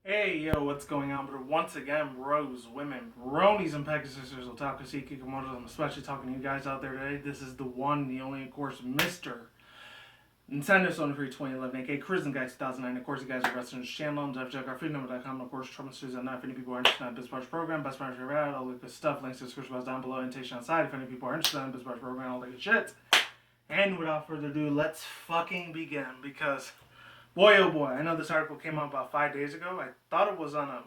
Hey, yo, what's going on? But once again, bros, women, bronies, and pegasisters, otaku, kikomotos, I'm especially talking to you guys out there today. This is the one, the only, of course, Mr. Nintendo Sony Free 2011, aka Cruising Guy 2009. Of course, you guys are wrestling this channel. I'm DevJack.com. Of course, Trump Studios. If any people are interested in this Barge program, best part of your all the good stuff, links to the description box down below, invitation outside. If any people are interested in this Barge program, all the good shit. And without further ado, let's fucking begin because. Boy, oh boy, I know this article came out about 5 days ago. I thought it was on a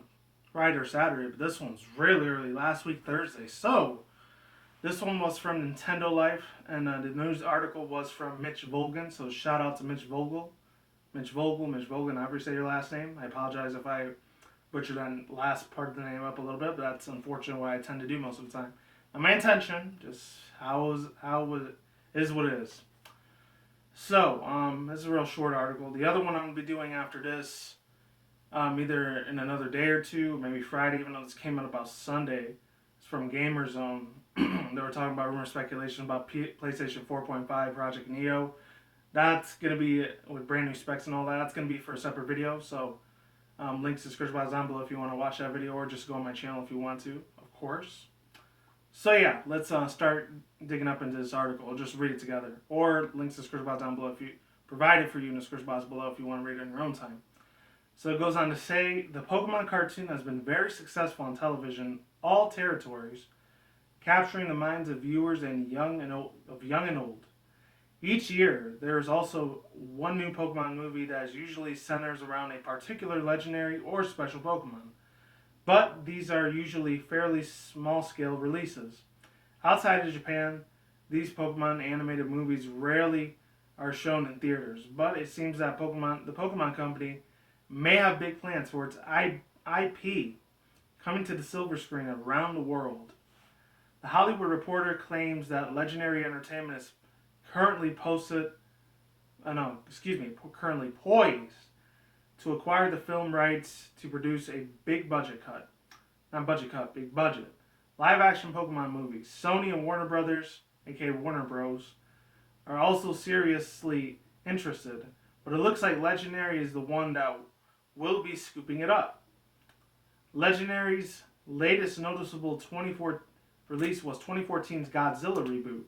Friday or Saturday, but this one's really early, last week, Thursday. So, this one was from Nintendo Life, and the news article was from Mitch Volgan. So, shout out to Mitch Vogel. Mitch Volgan, however you say your last name. I apologize if I butchered that last part of the name up a little bit, but that's unfortunately what I tend to do most of the time. And my intention, just how it is what it is. So, this is a real short article. The other one I'm going to be doing after this, either in another day or two, maybe Friday, even though this came out about Sunday, it's from Gamers Zone. They were talking about rumor speculation about PlayStation 4.5 Project Neo. That's going to be with brand new specs and all that. That's going to be for a separate video. So, links to the description box down below if you want to watch that video, or just go on my channel if you want to, of course. So yeah, let's start digging up into this article. I'll just read it together. Or links to the description box down below if you provide it for you in the description box below if you want to read it in your own time. So it goes on to say, the Pokemon cartoon has been very successful on television, all territories, capturing the minds of viewers and young and old. Each year, there is also one new Pokemon movie that usually centers around a particular legendary or special Pokemon. But these are usually fairly small-scale releases. Outside of Japan, these Pokemon animated movies rarely are shown in theaters, but it seems that the Pokemon Company may have big plans for its IP coming to the silver screen around the world. The Hollywood Reporter claims that Legendary Entertainment is currently currently poised to acquire the film rights to produce a big budget live-action Pokemon movies. Sony and Warner Brothers, aka Warner Bros., are also seriously interested, but it looks like Legendary is the one that will be scooping it up. Legendary's latest noticeable release was 2014's Godzilla reboot,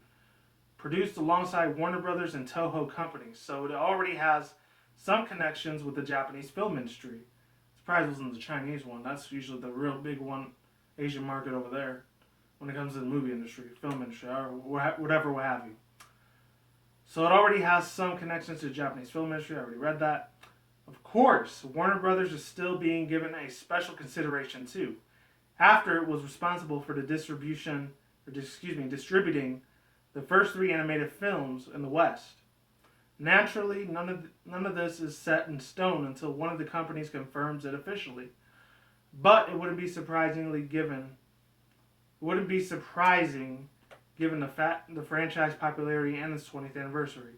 produced alongside Warner Brothers and Toho companies, so it already has some connections with the Japanese film industry. Surprised it wasn't the Chinese one. That's usually the real big one, Asian market over there, when it comes to the movie industry, film industry, or whatever, what have you. So it already has some connections to the Japanese film industry. I already read that. Of course, Warner Brothers is still being given a special consideration too, after it was responsible for the distributing the first 3 animated films in the West. Naturally, none of this is set in stone until one of the companies confirms it officially. But it wouldn't be surprising given the franchise popularity and its 20th anniversary.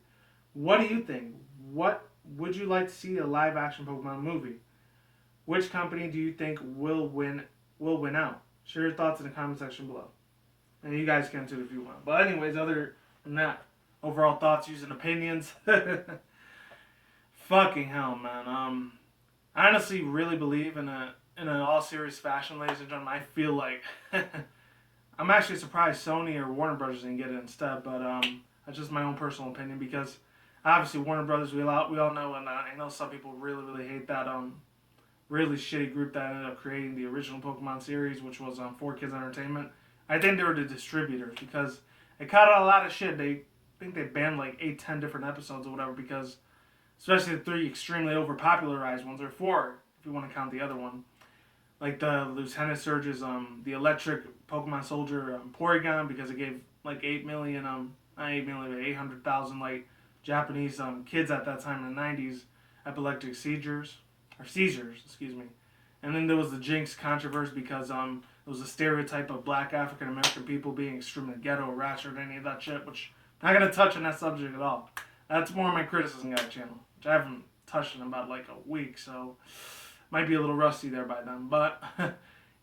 What do you think? What would you like to see a live-action Pokemon movie? Which company do you think will win out? Share your thoughts in the comment section below. And you guys can too if you want. But anyways, other than that, overall thoughts, views, and opinions. Fucking hell, man. I honestly really believe in an all serious fashion, ladies and gentlemen. I feel like I'm actually surprised Sony or Warner Brothers didn't get it instead, but that's just my own personal opinion because obviously Warner Brothers we all know, and I know some people really hate that really shitty group that ended up creating the original Pokemon series, which was 4Kids Entertainment. I think they were the distributors because it cut out a lot of shit. I think they banned like 8-10 different episodes or whatever because, especially the 3 extremely overpopularized ones, or 4 if you want to count the other one, like the Lieutenant Surge's the electric Pokemon Soldier Porygon, because it gave like 800,000 like Japanese kids at that time in the 90s epileptic seizures, excuse me. And then there was the Jinx controversy because it was a stereotype of black African American people being extremely ghetto, ratchet, or any of that shit, which I'm not going to touch on that subject at all. That's more of my criticism guy channel, which I haven't touched in about like a week, so might be a little rusty there by then. But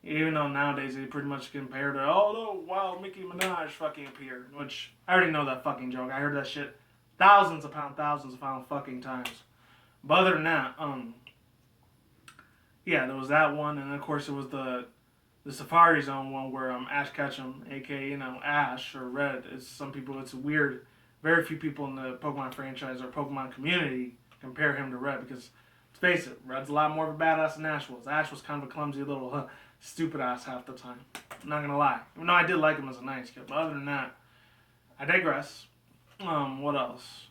even though nowadays they pretty much compare to, oh no, wow, Nicki Minaj fucking appeared, which I already know that fucking joke. I heard that shit thousands of fucking times. But other than that, yeah, there was that one, and of course it was the Safari Zone one where Ash Ketchum, aka Ash or Red, is some people. It's weird. Very few people in the Pokemon franchise or Pokemon community compare him to Red because let's face it, Red's a lot more of a badass than Ash was. Ash was kind of a clumsy little stupid ass half the time. I'm not gonna lie. Even though I did like him as a nice kid, but other than that, I digress. What else?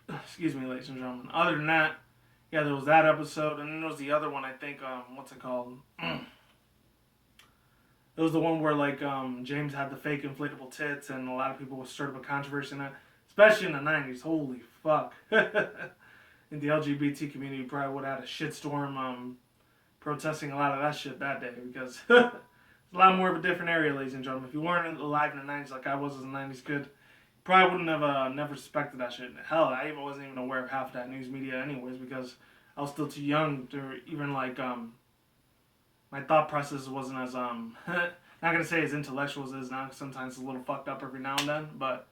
Excuse me, ladies and gentlemen. Other than that, yeah, there was that episode, and then there was the other one. I think what's it called? It was the one where James had the fake inflatable tits, and a lot of people stirred up a controversy in that, especially in the '90s. Holy fuck! In the LGBT community, probably would have had a shitstorm protesting a lot of that shit that day because it's a lot more of a different area, ladies and gentlemen. If you weren't alive in the '90s like I was as a '90s kid, probably wouldn't have never suspected that shit. Hell, I wasn't even aware of half of that news media anyways because I was still too young to even my thought process wasn't as not gonna say as intellectual as it is now. Cause sometimes it's a little fucked up every now and then, but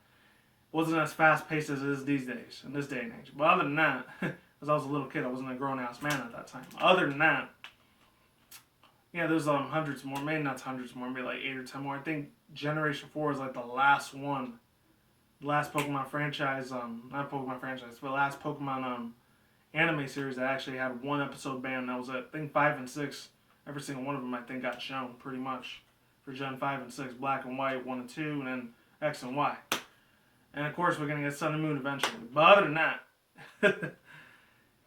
it wasn't as fast paced as it is these days in this day and age. But other than that, as I was a little kid, I wasn't a grown ass man at that time. Other than that, yeah, there's hundreds more, maybe not hundreds more, maybe like 8 or 10 more. I think Generation 4 is like the last one, the last Pokemon franchise, not Pokemon franchise, but the last Pokemon anime series that actually had one episode banned. That was I think 5 and 6. Every single one of them I think got shown pretty much for Gen 5 and 6, Black and White 1 and 2, and then X and Y. And of course we're gonna get Sun and Moon eventually. But other than that,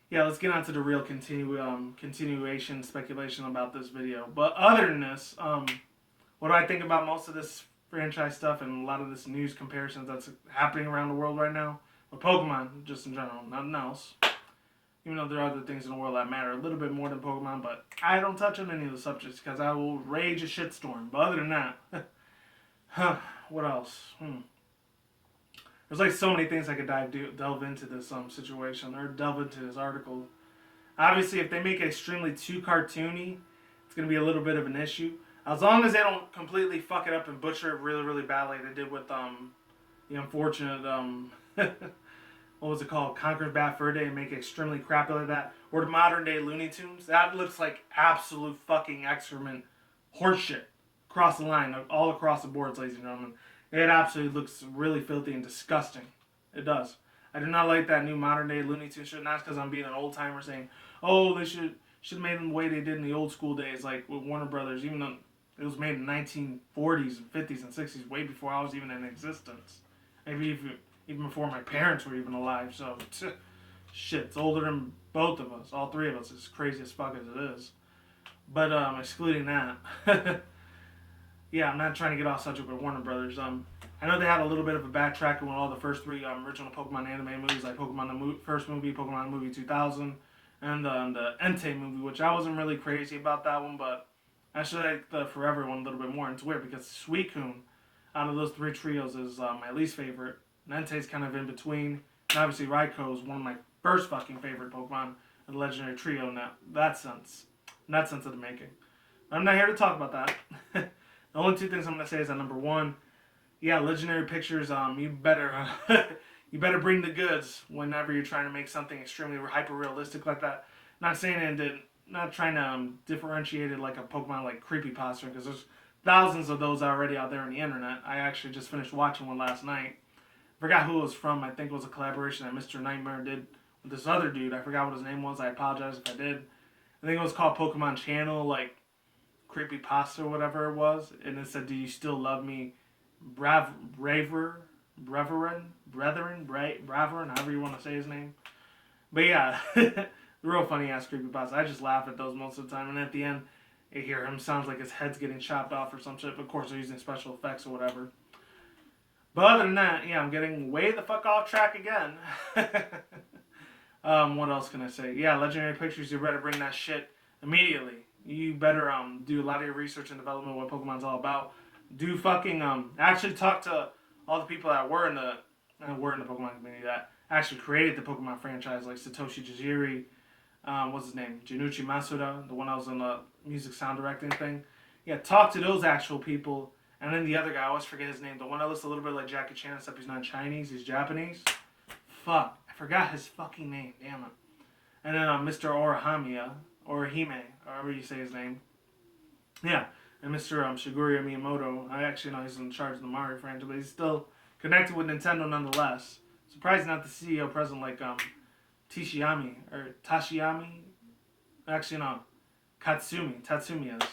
yeah, let's get on to the real continuation speculation about this video. But other than this, what do I think about most of this franchise stuff and a lot of this news comparisons that's happening around the world right now? With Pokemon, just in general, nothing else. Even though there are other things in the world that matter a little bit more than Pokemon, but I don't touch on any of the subjects because I will rage a shitstorm. But other than that, what else? There's like so many things I could delve into this situation or delve into this article. Obviously, if they make it extremely too cartoony, it's going to be a little bit of an issue. As long as they don't completely fuck it up and butcher it really, really bad like they did with the unfortunate what was it called? Conquer's Bad Fur Day and make it extremely crappy like that. Or the modern day Looney Tunes. That looks like absolute fucking excrement horseshit. Across the line, all across the boards, ladies and gentlemen. It absolutely looks really filthy and disgusting. It does. I do not like that new modern day Looney Tunes shit. Not because I'm being an old timer saying, oh, they should have made them the way they did in the old school days, like with Warner Brothers, even though it was made in the 1940s and 50s and 60s, way before I was even in existence. Maybe even before my parents were even alive. So, shit, it's older than both of us, all three of us, as crazy as fuck as it is. But excluding that, yeah, I'm not trying to get off subject with Warner Brothers. I know they had a little bit of a backtracking with all the first three original Pokemon anime movies, like Pokemon the first movie, Pokemon the movie 2000, and the Entei movie, which I wasn't really crazy about that one, but I actually like the Forever one a little bit more. And it's weird because Suicune, out of those three trios, is my least favorite. Entei's kind of in between. And obviously Raikou is one of my first fucking favorite Pokemon in the Legendary Trio in that sense. In that sense of the making. But I'm not here to talk about that. The only two things I'm going to say is that number one, yeah, Legendary Pictures, you better you better bring the goods whenever you're trying to make something extremely hyper-realistic like that. Not saying it, not trying to differentiate it like a Pokemon like creepypasta, because there's thousands of those already out there on the internet. I actually just finished watching one last night. Forgot who it was from. I think it was a collaboration that Mr. Nightmare did with this other dude. I forgot what his name was. I apologize if I did. I think it was called Pokemon Channel, like creepypasta or whatever it was. And it said, "Do you still love me, Brethren, however you want to say his name." But yeah, real funny ass creepypasta. I just laugh at those most of the time. And at the end, you hear him sounds like his head's getting chopped off or some shit. But of course, they're using special effects or whatever. But other than that, yeah, I'm getting way the fuck off track again. What else can I say? Yeah, Legendary Pictures, you better bring that shit immediately. You better do a lot of your research and development what Pokemon's all about. Do fucking actually talk to all the people that were in the Pokemon community that actually created the Pokemon franchise, like Satoshi Tajiri, what's his name? Junichi Masuda, the one that was in the music sound directing thing. Yeah, talk to those actual people. And then the other guy, I always forget his name. The one that looks a little bit like Jackie Chan, except he's not Chinese, he's Japanese. Fuck, I forgot his fucking name, damn it. And then Mr. Orihamiya, or Hime, or however you say his name. Yeah, and Mr. Shigeru Miyamoto. I actually know he's in charge of the Mario franchise, but he's still connected with Nintendo nonetheless. Surprised not the CEO president like Tashiami or Tashiami. Actually, no, Katsumi. Tatsumi is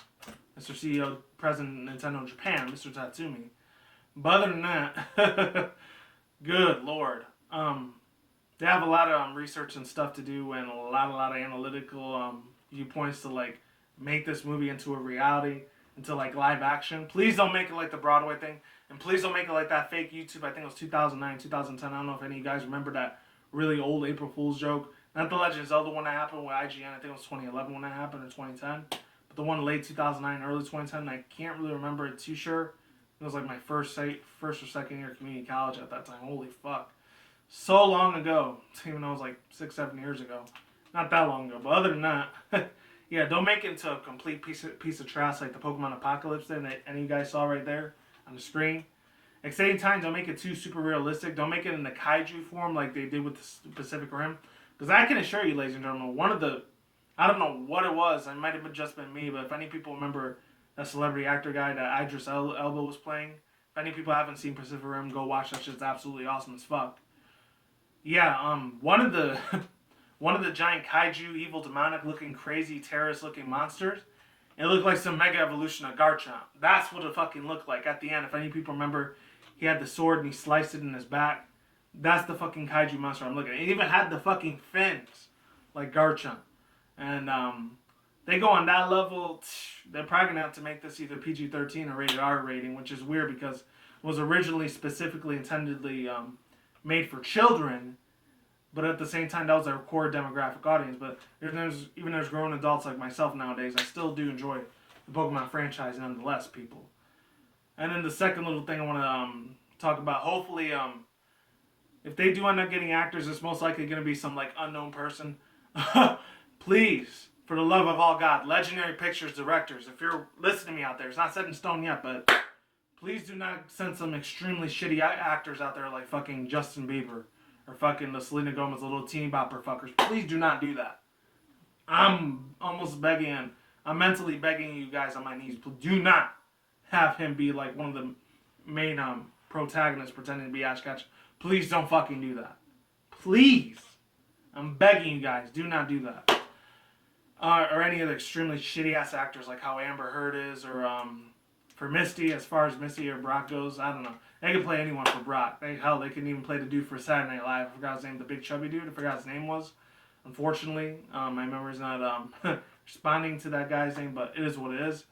Mr. CEO president of Nintendo Japan, Mr. Tatsumi. But other than that, good lord. They have a lot of research and stuff to do, and a lot of analytical viewpoints to like make this movie into a reality, into like live action. Please don't make it like the Broadway thing, and please don't make it like that fake YouTube. I think it was 2009, 2010. I don't know if any of you guys remember that really old April Fool's joke. Not the Legend of Zelda one that happened with IGN. I think it was 2011 when that happened, or 2010. But the one late 2009, early 2010, I can't really remember it too sure. It was like my first or second year community college at that time. Holy fuck. So long ago. Even though it was like 6-7 years ago. Not that long ago. But other than that, yeah, don't make it into a complete piece of trash like the Pokemon Apocalypse thing that any of you guys saw right there on the screen. At the same time, don't make it too super realistic. Don't make it in the kaiju form like they did with the Pacific Rim. Because I can assure you, ladies and gentlemen, I don't know what it was. It might have just been me, but if any people remember that celebrity actor guy that Idris Elba was playing, if any people haven't seen Pacific Rim, go watch that shit's absolutely awesome as fuck. Yeah, one of the giant kaiju, evil, demonic looking, crazy, terrorist looking monsters, it looked like some mega evolution of Garchomp. That's what it fucking looked like at the end. If any people remember, he had the sword and he sliced it in his back. That's the fucking kaiju monster I'm looking at. It even had the fucking fins like Garchomp. And they go on that level. They're probably going to have to make this either PG-13 or rated R rating, which is weird because it was originally specifically intendedly made for children, but at the same time that was a core demographic audience. But there's grown adults like myself nowadays, I still do enjoy the Pokemon franchise nonetheless, people. And then the second little thing I want to talk about, hopefully, if they do end up getting actors, it's most likely going to be some like unknown person. Please, for the love of all God, Legendary Pictures directors, if you're listening to me out there, it's not set in stone yet, but please do not send some extremely shitty actors out there like fucking Justin Bieber or fucking the Selena Gomez, little teeny bopper fuckers. Please do not do that. I'm almost begging, I'm mentally begging you guys on my knees, do not have him be like one of the main protagonists pretending to be Ash Ketchum. Please don't fucking do that. Please. I'm begging you guys, do not do that. Or any of the extremely shitty ass actors like how Amber Heard is, or for Misty, as far as Misty or Brock goes, I don't know. They can play anyone for Brock. They can even play the dude for Saturday Night Live. I forgot his name, the big chubby dude. I forgot his name was. Unfortunately, my memory's not responding to that guy's name, but it is what it is.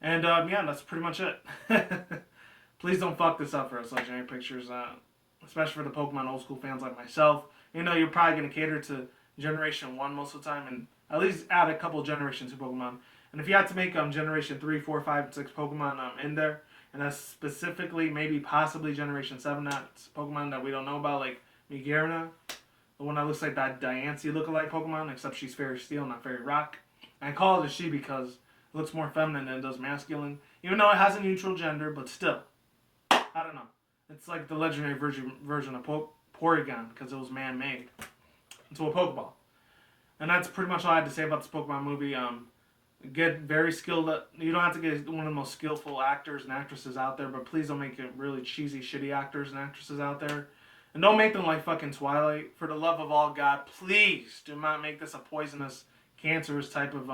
And yeah, that's pretty much it. Please don't fuck this up for us, Legendary Pictures, especially for the Pokemon old school fans like myself. You know, you're probably going to cater to Generation 1 most of the time, and at least add a couple Generation 2 Pokemon. And if you had to make Generation 3, 4, 5, and 6 Pokemon in there, and that's specifically, maybe possibly Generation 7, that's Pokemon that we don't know about, like Migarna, the one that looks like that Diancie lookalike Pokemon, except she's Fairy Steel, not Fairy Rock. And I call it a she because it looks more feminine than it does masculine, even though it has a neutral gender, but still. I don't know. It's like the legendary version of Porygon, because it was man-made into a Pokeball. And that's pretty much all I had to say about this Pokemon movie. Get very skilled. You don't have to get one of the most skillful actors and actresses out there, but please don't make it really cheesy, shitty actors and actresses out there. And don't make them like fucking Twilight. For the love of all God, please do not make this a poisonous, cancerous type of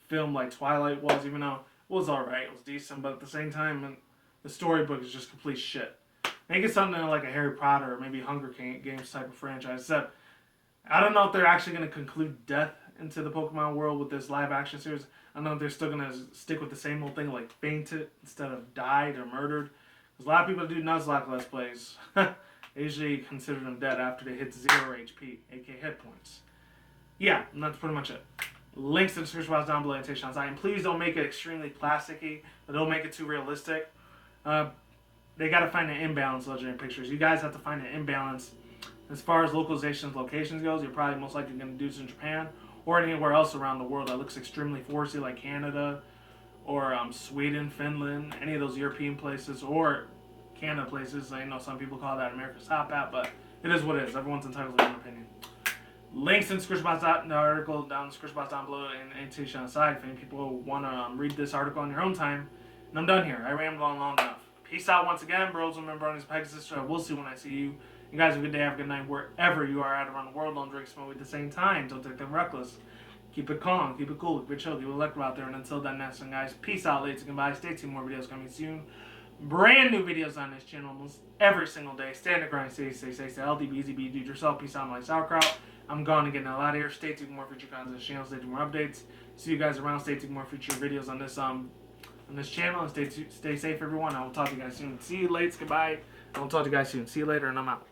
film like Twilight was, even though it was alright, it was decent, but at the same time, the storybook is just complete shit. Make it something like a Harry Potter or maybe Hunger Games type of franchise. Except, I don't know if they're actually going to conclude death into the Pokemon world with this live action series. I don't know if they're still going to stick with the same old thing like fainted instead of died or murdered. Because a lot of people do Nuzlocke Let's Plays. They usually consider them dead after they hit 0 HP, aka hit points. Yeah, and that's pretty much it. Links to the description box down below in case and please don't make it extremely plasticky, but don't make it too realistic. They got to find an imbalance, Legendary Pictures. You guys have to find an imbalance. As far as localizations, locations goes, you're probably most likely going to do this in Japan or anywhere else around the world that looks extremely foresty, like Canada or Sweden, Finland, any of those European places or Canada places. I know some people call that America's Top Hat, but it is what it is. Everyone's entitled to their own opinion. Links in the description box, the article down in the description box down below, and annotation on the side if any people want to read this article on your own time. And I'm done here. I rambled on long enough. Peace out once again, bros, women, bronies, pegasisters. I will see you when I see you. You guys have a good day, have a good night, wherever you are at around the world. Don't drink, smoke at the same time. Don't take them reckless. Keep it calm, keep it cool, keep it chill, keep it electric out there. And until then, next one, guys, peace out, ladies and goodbye. Stay tuned, more videos coming soon. Brand new videos on this channel almost every single day. Stay in the grind, stay healthy, be easy, be do it yourself. Peace out, my sauerkraut. I'm gone and getting a lot of here. Stay tuned for more future content on this channel. Stay tuned for more updates. See you guys around. Stay tuned for more future videos on this channel. And stay safe, everyone. I will talk to you guys soon. See you later. Goodbye. I will talk to you guys soon. See you later, and I'm out.